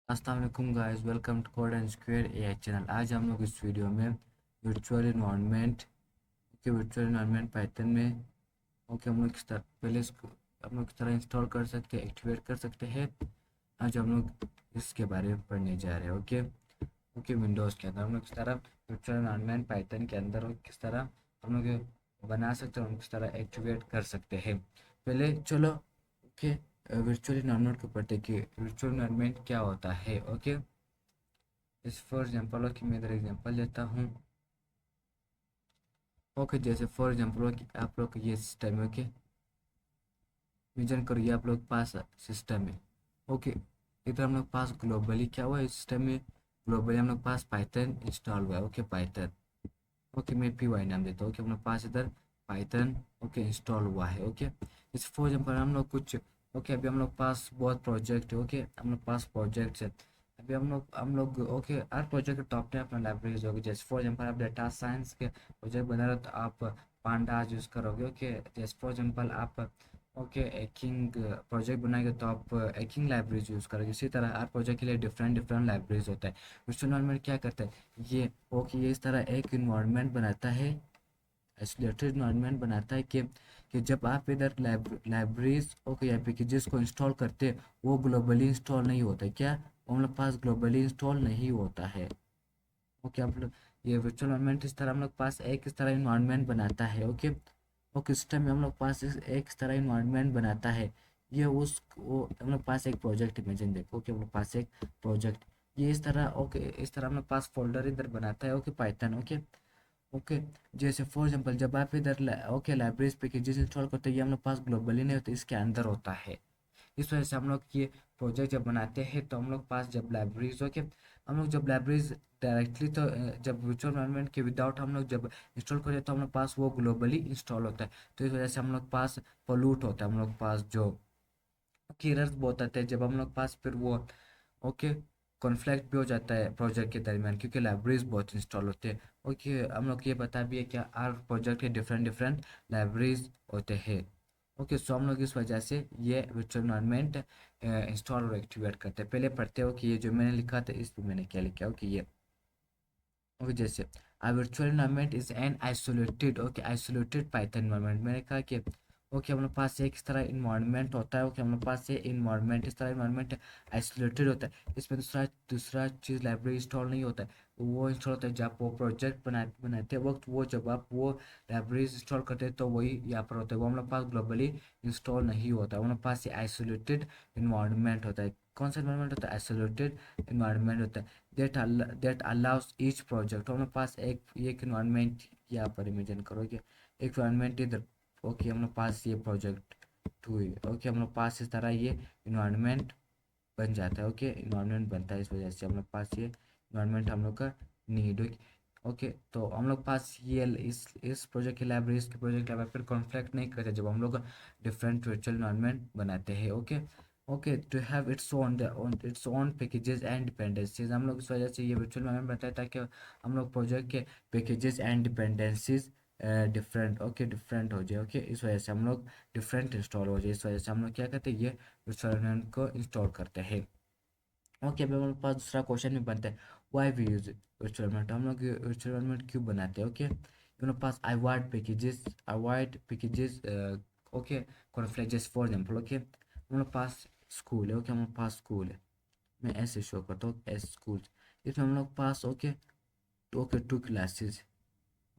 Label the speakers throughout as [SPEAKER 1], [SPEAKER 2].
[SPEAKER 1] अस्सलाम वालेकुम guys, welcome to code and square AI channel. आज हम लोग इस वीडियो में वर्चुअल इन्वायरमेंट पाइथन में हम लोग किस तरह पहले इसको हम लोग किस तरह इंस्टॉल कर सकते हैं, एक्टिवेट कर सकते हैं। आज हम लोग इसके बारे में पढ़ने जा रहे हैं। विंडोज़ के अंदर हम लोग किस तरह वर्चुअल इन्वायरमेंट पाइथन के अंदर किस तरह हम लोग बना सकते हैं, हम किस तरह एक्टिवेट कर सकते हैं। पहले चलो वर्चुअल इन्वायरमेंट को पढ़ते कि वर्चुअल इन्वायरमेंट क्या होता है। इस फॉर एग्जांपल मैं इधर एग्जांपल लेता हूँ। जैसे फॉर एग्जांपल आप लोग ये सिस्टम है। इमेजिन करिए आप लोग पास सिस्टम है। ओके इधर हम लोग पास ग्लोबली क्या हुआ है सिस्टम में, ग्लोबली हम लोग पास पाइथन इंस्टॉल हुआ है। पाइथन मैं पी वाई नाम देता हूँ। हम लोग पास इधर पाइथन इंस्टॉल हुआ है। इस फॉर एग्जांपल हम लोग कुछ अभी हम लोग पास बहुत प्रोजेक्ट है। हम लोग पास प्रोजेक्ट है। अभी हम लोग हर प्रोजेक्ट के टॉप पे अपना लाइब्रेरीज होगी। जैसे फॉर एग्जांपल आप डेटा साइंस के प्रोजेक्ट बना रहे हो तो आप पांडास यूज़ करोगे। जैसे फॉर एग्जांपल आप एकिंग प्रोजेक्ट बनाएंगे तो आप एकिंग लाइब्रेरीज यूज़ करोगे। इसी तरह हर प्रोजेक्ट के लिए डिफरेंट डिफरेंट लाइब्रेरीज होता है। वर्चुअल एनवायरनमेंट क्या करता है, ये इस तरह एक इन्वायरमेंट बनाता है, आइसोलेटेड इन्वायरमेंट बनाता है कि जब आप इधर लाइब्रेरीज या पैकेजेस को इंस्टॉल करते हैं वो ग्लोबली इंस्टॉल नहीं होता है। क्या वो हम लोग पास ग्लोबली इंस्टॉल नहीं होता है। आप लोग ये वर्चुअल इन्वायरमेंट इस तरह हम लोग पास एक इस तरह इन्वायरमेंट बनाता है। सिस्टम में हम लोग पास एक इस तरह इन्वायरमेंट बनाता है। ये उस वो हम लोग पास एक प्रोजेक्ट इमेजिन देखो हम लोग पास एक प्रोजेक्ट ये इस तरह इस तरह हम लोग पास फोल्डर इधर बनाता है। पाइथन ओके जैसे फॉर एग्जांपल जब आप इधर लाइब्रेरीज पैकेजेस इंस्टॉल करते हैं ये हम लोग पास ग्लोबली नहीं होता, इसके अंदर होता है। इस वजह से हम लोग ये प्रोजेक्ट जब बनाते हैं तो हम लोग पास जब लाइब्रेरीज हम लोग जब लाइब्रेरीज डायरेक्टली तो जब वर्चुअल एनवायरनमेंट के विदाउट हम लोग जब इंस्टॉल करें तो हम लोग पास वो ग्लोबली इंस्टॉल होता है। तो इस वजह से हम लोग पास पोल्यूट होता है। हम लोग पास जो एरर्स बहुत आते हैं जब हम लोग पास फिर वो ओके कॉन्फ्लिक्ट भी हो जाता है प्रोजेक्ट के दरमियान, क्योंकि लाइब्रेरीज बहुत इंस्टॉल होते हैं। हम लोग ये बता भी है कि हर प्रोजेक्ट के डिफरेंट डिफरेंट लाइब्रेरीज होते हैं। सो हम लोग इस वजह से ये वर्चुअल एनवायरनमेंट इंस्टॉल और एक्टिवेट करते हैं। पहले पढ़ते हो कि ये जो मैंने लिखा था इस पर मैंने क्या लिखा ये जैसे a virtual environment is an isolated python environment। मैंने कहा कि हम लोग पास एक इस तरह इन्वायरमेंट होता है। हम लोग पास ये इन्वायरमेंट इस तरह इन्वायरमेंट आइसोलेटेड होता है। इसमें दूसरा दूसरा चीज़ लाइब्रेरी इंस्टॉल नहीं होता है। वो इंस्टॉल होता है जब वो प्रोजेक्ट बनाते वक्त वो जब आप वो लाइब्रेरीज इंस्टॉल करते हैं तो वही यहाँ पर होता है। वो हम लोग पास ग्लोबली इंस्टॉल नहीं होता है। हम लोग पास ये आइसोलेटेड इन्वायरमेंट होता है। कौन सा इन्वायरमेंट होता है, आइसोलेटेड इन्वायरमेंट होता है। That allows each project. हमारे पास एक इन्वायरमेंट यहाँ पर इमेजिन करोगे एक इन्वायरमेंट इधर हम लोग पास ये प्रोजेक्ट टू है। हम लोग पास इस तरह ये इन्वायरमेंट बन जाता है। इन्वायरमेंट बनता है। इस वजह से हम लोग पास ये इन्वायरमेंट हम लोग का नीड तो हम लोग पास ये इस प्रोजेक्ट की लाइब्रेरी इसके प्रोजेक्ट लाइब्रेरी फिर कॉन्फ्लिक्ट नहीं करते जब हम लोग डिफरेंट वर्चुअल इन्वायरमेंट बनाते हैं। To have its own packages and dependencies. हम लोग इस वजह से ये वर्चुअल एनवायरनमेंट बनता है ताकि हम लोग प्रोजेक्ट के पैकेजेस एंड डिपेंडेंसीज डिफरेंट हो जाए। इस वजह से हम लोग डिफरेंट इंस्टॉल हो जाए। इस वजह से हम लोग क्या करते हैं, ये वर्चुअल एनवायरनमेंट को इंस्टॉल करते हैं। अभी हमारे पास दूसरा क्वेश्चन भी बनता है, why we use virtual environment. हम लोग वर्चुअल एनवायरनमेंट क्यों बनाते हैं। हमारे पास अवॉइड पैकेजेस कॉन्फ्लिक्ट। जैसे फॉर एग्जाम्पल हमारे पास स्कूल है। हमारे पास स्कूल है, मैं ऐसे शो करता हूँ एस स्कूल। इसमें हम लोग पास टू क्लासेस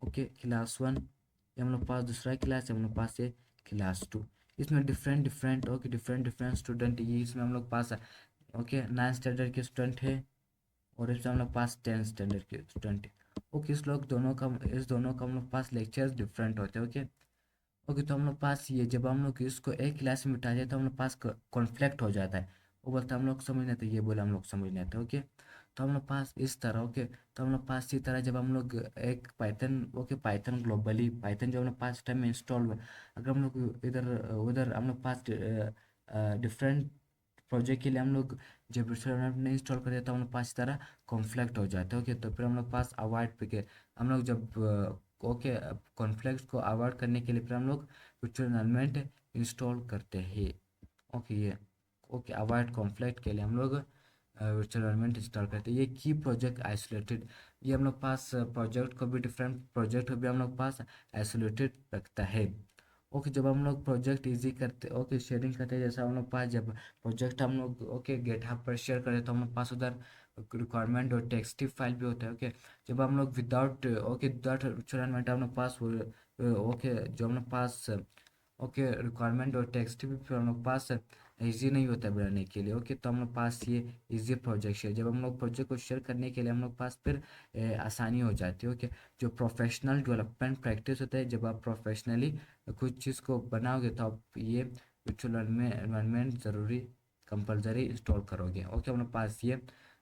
[SPEAKER 1] क्लास वन। ये हम लोग पास दूसरा क्लास है, हम लोग पास है क्लास टू। इसमें different different different different student ये इसमें हम लोग पास नाइन्थ स्टैंडर्ड के स्टूडेंट है और इसमें हम लोग पास 10th स्टैंडर्ड के स्टूडेंट है। इस दोनों का हम लोग पास लेक्चर्स डिफरेंट होते हैं। तो हम लोग पास ये जब हम लोग इसको एक क्लास में बिठा दिया तो हम लोग पास कॉन्फ्लिक्ट हो जाता है। वो बोलता है हम लोग समझ लेते, ये बोले हम लोग समझ लेते। तो हम लोग पास इस तरह तो हम लोग पास इसी तरह जब हम लोग एक पाइथन पाइथन ग्लोबली पाइथन जब हम लोग पास टाइम में इंस्टॉल हुआ, अगर हम लोग इधर उधर हम लोग पास डिफरेंट प्रोजेक्ट के लिए हम लोग जब नहीं इंस्टॉल करते तो हम लोग पास इस तरह कॉन्फ्लिक्ट हो जाता है। तो फिर हम लोग पास अवॉइड पे हम लोग जब कॉन्फ्लिक्ट को अवॉइड करने के लिए फिर हम लोग वर्चुअल एनवायरनमेंट इंस्टॉल करते हैं। ये अवॉइड कॉन्फ्लिक्ट के लिए हम लोग वर्चुअल एनवायरनमेंट इंस्टॉल करते हैं। ये की प्रोजेक्ट आइसोलेटेड, ये हम लोग पास प्रोजेक्ट को भी, डिफरेंट प्रोजेक्ट को भी हम लोग पास आइसोलेटेड रखता है। ओके, जब हम लोग प्रोजेक्ट इजी करते, ओके शेयरिंग करते हैं, जैसा हम लोग पास जब प्रोजेक्ट हम लोग ओके गेटहब पर शेयर करें तो हम लोग पास उधर रिक्वायरमेंट और टेक्स्ट फाइल भी होता है। ओके, जब हम लोग without okay without virtual environment हम लोग पास ओके जो हम लोग पास ओके रिक्वायरमेंट और टेक्स्ट भी फिर हम लोग पास ईजी नहीं होता है बनाने के लिए। ओके, तो हम लोग पास ये इजी प्रोजेक्ट शेयर, जब हम लोग प्रोजेक्ट को शेयर करने के लिए हम लोग पास फिर आसानी हो जाती है। ओके, जो प्रोफेशनल डेवलपमेंट प्रैक्टिस होता है, जब आप प्रोफेशनली कुछ चीज़ को बनाओगे तो आप ये वर्चुअल एनवायरनमेंट ज़रूरी कंपलसरी इंस्टॉल करोगे। ओके, हम लोग पास ये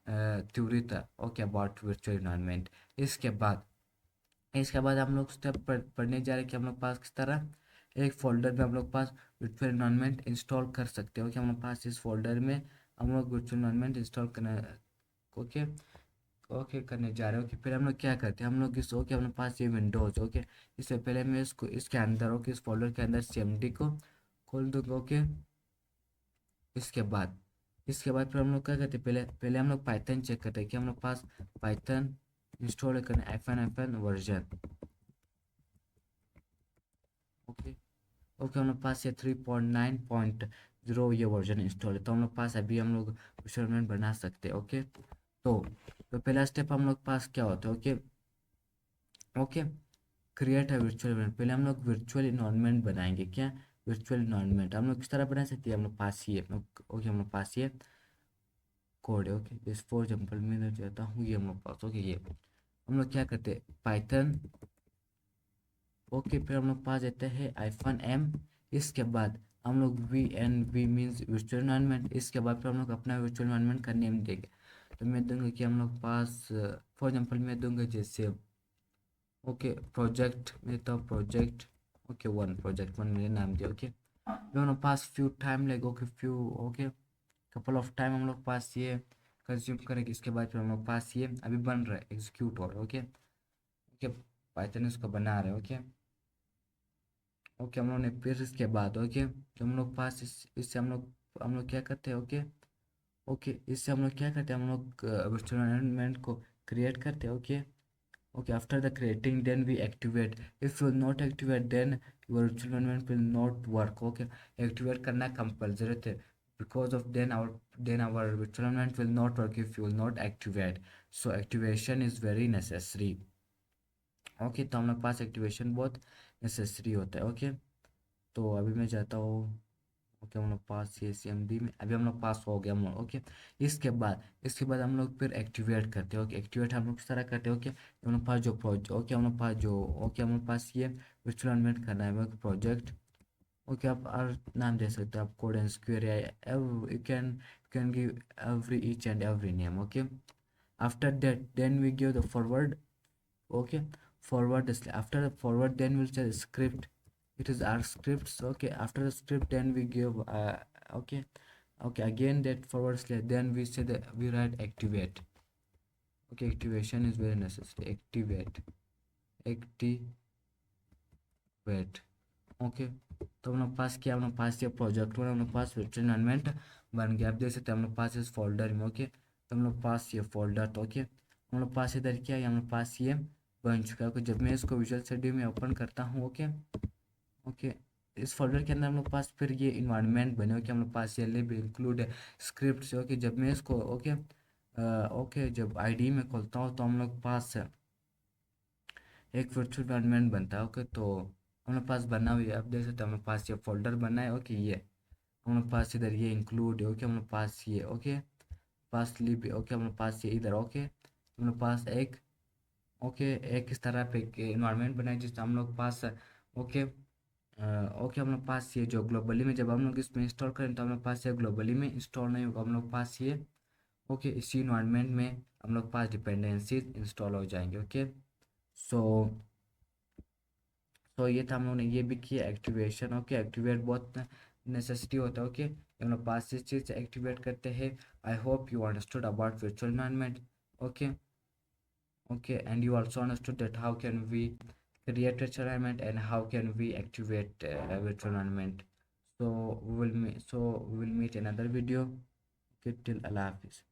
[SPEAKER 1] थ्योरी था ओके अबाउट वर्चुअल एनवायरनमेंट। इसके बाद हम लोग स्टेप पढ़ने जा रहे हैं कि हम लोग पास किस तरह एक फोल्डर में हम लोग पास वर्चुअल एनवायरनमेंट इंस्टॉल कर सकते हो कि हम लोग पास इस फोल्डर में हम लोग वर्चुअल एनवायरनमेंट इंस्टॉल करना ओके ओके करने जा रहे हो। कि फिर हम लोग क्या करते हैं, हम लोग इस ओके हम लोग पास ये विंडोज ओके, इससे पहले मैं इसको इसके अंदर ओके इस फोल्डर के अंदर CMD को खोल दूँगा। ओके, इसके बाद फिर हम लोग क्या करते हैं, पहले पहले हम लोग पाइथन चेक करते हैं कि हम लोग पास पाइथन इंस्टॉल करना FN वर्जन। ओके ओके, हम लोग पास ये 3.9.0 ये वर्जन इंस्टॉल है, तो हम लोग पास अभी हम लोग इंस्टॉलमेंट बना सकते हैं। ओके, तो पहला स्टेप हम लोग पास क्या होता है। ओके ओके, क्रिएट है वर्चुअल इन्वायरमेंट, पहले हम लोग वर्चुअल इन्वायरमेंट बनाएंगे। क्या वर्चुअल इन्वायरमेंट हम लोग किस तरह बना सकते हैं, हम लोग पास ये ओके हम लोग पास ये कोड है। ओके, जैसे फॉर एग्जाम्पल मैं चाहता हूँ ये हम लोग पास ओके ये हम लोग क्या करते हैं पाइथन ओके, फिर हम लोग पास देते हैं -m। इसके बाद हम लोग VNV मीन्स वर्चुअल एनवायरनमेंट। इसके बाद फिर हम लोग अपना वर्चुअल एनवायरनमेंट का नेम देंगे। तो मैं दूंगा कि हम लोग पास फॉर एग्जांपल मैं दूंगा जैसे ओके प्रोजेक्ट में, तो प्रोजेक्ट ओके प्रोजेक्ट 1 मैंने नाम दिया। ओके, फिर हम लोग पास फ्यू टाइम लगेगा okay few okay couple of time हम लोग पास ये कंज्यूम करेंगे। इसके बाद फिर हम लोग पास ये अभी बन रहा है एग्जीक्यूट हो रहा है। ओके ओके, पाइथन इसको बना रहे हैं। ओके ओके, हम लोग ने फिर इसके बाद ओके तो हम लोग पास इससे हम लोग क्या करते हैं। ओके ओके, इससे हम लोग क्या करते हैं, हम लोग वर्चुअल एनवायरनमेंट को क्रिएट करते हैं। Okay okay, after the creating then we activate, if you will not activate then your virtual environment will not work। Okay, activate करना कंपल्सरी थे, because of then our virtual environment will not work if you will not activate, so activation is very necessary। Okay, तो हम लोग पास activation बहुत necessary होता है। Okay, तो अभी मैं चाहता हूँ ओके हम लोग पास CMD में अभी हम लोग पास हो गया हम लोग। ओके, इसके बाद हम लोग फिर एक्टिवेट करते हैं। ओके, एक्टिवेट हम लोग किस तरह करते हैं। ओके, हम लोग पास जो प्रोजेक्ट ओके हम लोग पास जो ओके हम लोग पास ये वर्चुअल एनवायरनमेंट करना है प्रोजेक्ट। ओके, आप और नाम दे सकते हो, आप कोड एंड स्क्वेयर या you can give every each and every name. Okay, after that then we give the forward. Okay, forward is after the forward then we'll say script, it is our scripts। Okay, after the script then we give okay okay again that forward slash then we say that we write activate। Okay, activation is very necessary, activate। Okay, तो हम लोग पास किया, हम लोग पास ये project में हम लोग पास वर्चुअल एनवायरनमेंट बन गया। आप देख सकते हैं हम लोग पास इस फोल्डर में। ओके, तो हम लोग पास ये फोल्डर तो ओके हम लोग पास इधर किया, हम लोग पास ये बन चुका है। ओके, जब मैं इसको विजुअल स्टूडियो में ओपन करता हूँ ओके ओके इस फोल्डर के अंदर हम लोग पास फिर ये इन्वायरमेंट बने। ओके, हम लोग पास ये लिब इंक्लूड स्क्रिप्ट से। ओके, जब मैं इसको ओके ओके जब ID में खोलता हूँ तो हम लोग पास एक वर्चुअल इन्वायरमेंट बनता है। ओके, तो हम लोग पास बना हुआ है, आप देख सकते हैं हम लोग पास ये फोल्डर बना है। ओके, ये हम लोग पास इधर ये इंक्लूड है। ओके, हम लोग पास ये ओके पास लिब ओके हम लोग पास ये इधर ओके हम लोग पास एक ओके एक इस तरह पे इन्वायरमेंट बनाए जिससे हम लोग पास ओके ओके हम लोग पास ये जो ग्लोबली में जब हम लोग इसमें इंस्टॉल करें तो हम लोग पास ये ग्लोबली में इंस्टॉल नहीं होगा, हम लोग पास ये ओके इसी इन्वायरमेंट में हम लोग पास डिपेंडेंसीज इंस्टॉल हो जाएंगे। ओके, सो ये था हम लोगों ने ये भी किया एक्टिवेशन। ओके, एक्टिवेट बहुत नेसेसिटी होता है। ओके, हम लोग पास इस चीज़ से एक्टिवेट करते हैं। I hope you understood about virtual environment. Okay okay, and you also understood that how can we create a environment and how can we activate a virtual environment। So we will meet another video. Okay, till Allah Hafiz.